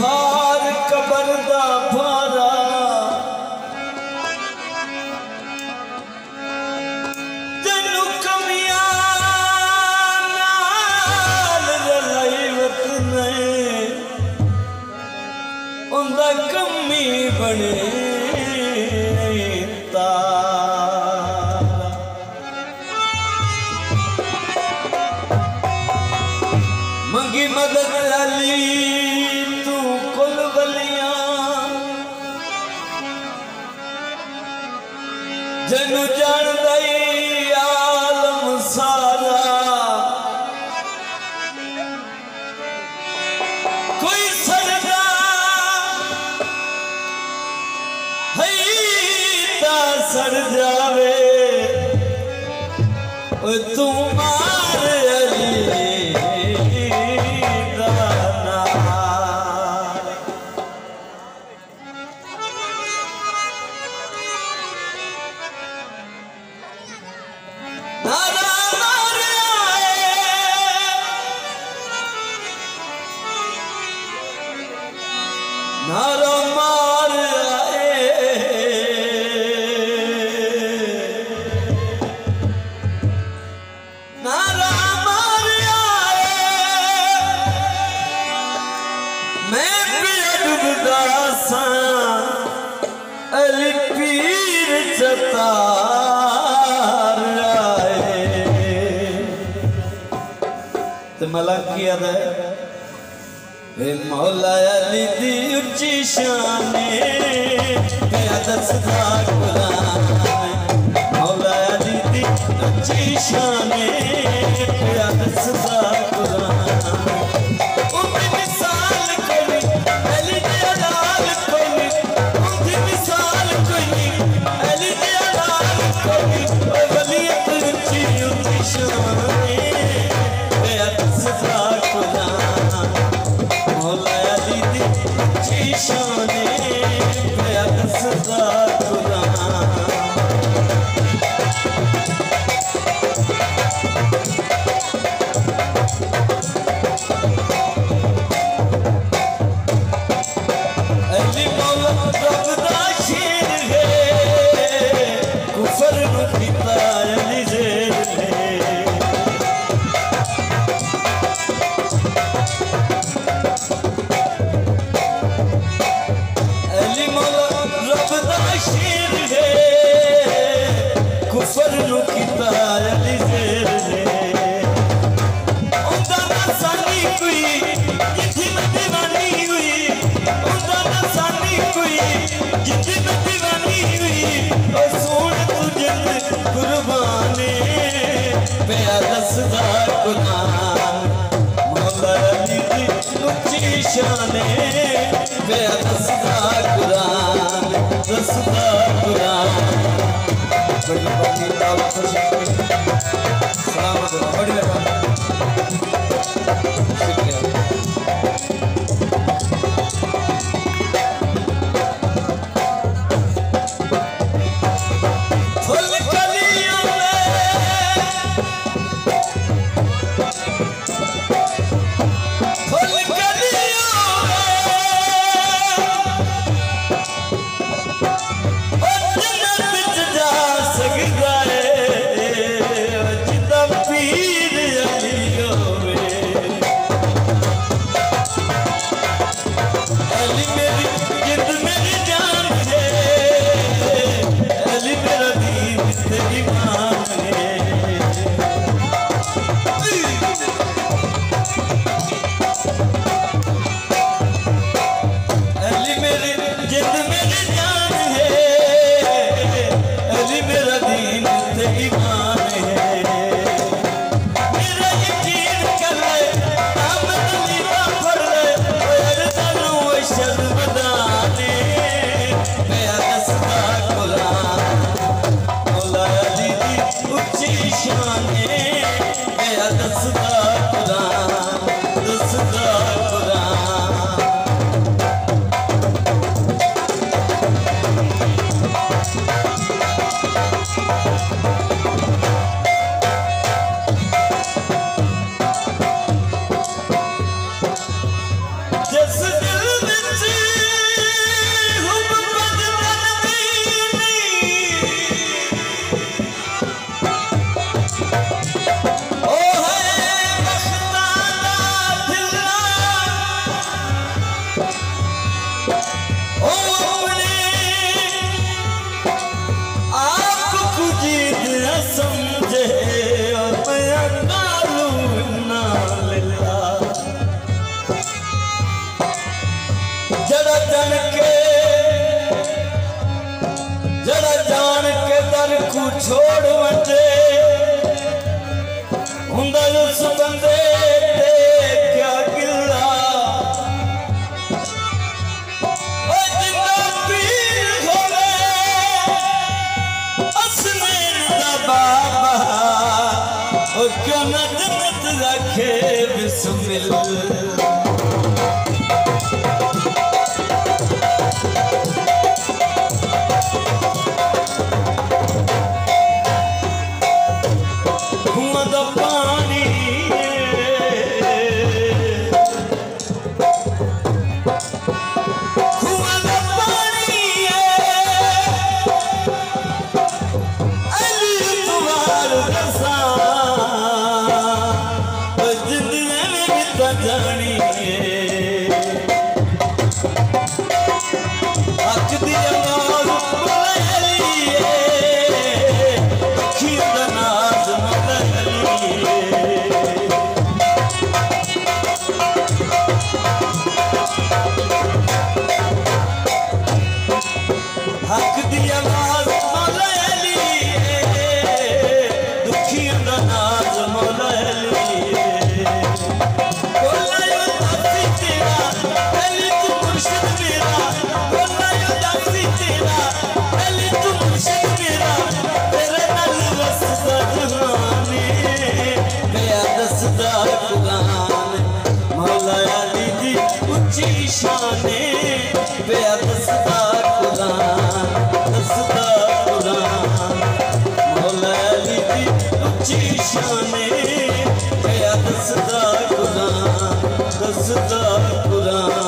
भार कबर दा भारा तेनू कमियां नाल रलाई वतने उंदा कमी बने तारा मंगी मदद अली जनु जान दई आलम सारा कोई सरदा है ता सर जावे तू मार अली नारा मार आए नारा मार आए मैं पिया डुबदा सा अली पीर चतार आए ते मलक की याद है मौला अली दी उच्ची शाने गया दसदा कुरान मौला अली दी उच्ची शाने गया दसदा कुरान उनकी मिसाल कोई अली दे अलाल कोई उनकी मिसाल कोई अली दे अलाल कोई वलियत उच्ची उच्ची शाने गया दसदा कुरान शाने गया दसदा कुरान अली मौला रब दा शेर है कुफर नू कीता अली जेर है शेर है कुफर नू कीता अली जेर है उंदा ना सानी कोई जिथी मैं दीवानी हुई उंदा ना सानी कोई जिथी मैं दीवानी हुई ओ सोन तू जिंद कुर्बाने पिया दसदा कुरान मौला अली दी उच्ची शाने पिया दसदा कुरान दसदा कुरान बड़ी बड़ी दावत सलामत बड़ी लगा शुक्रिया फूल कलियों में फूल कलियों पीर लिखे बिस्मिल दसदा कुरान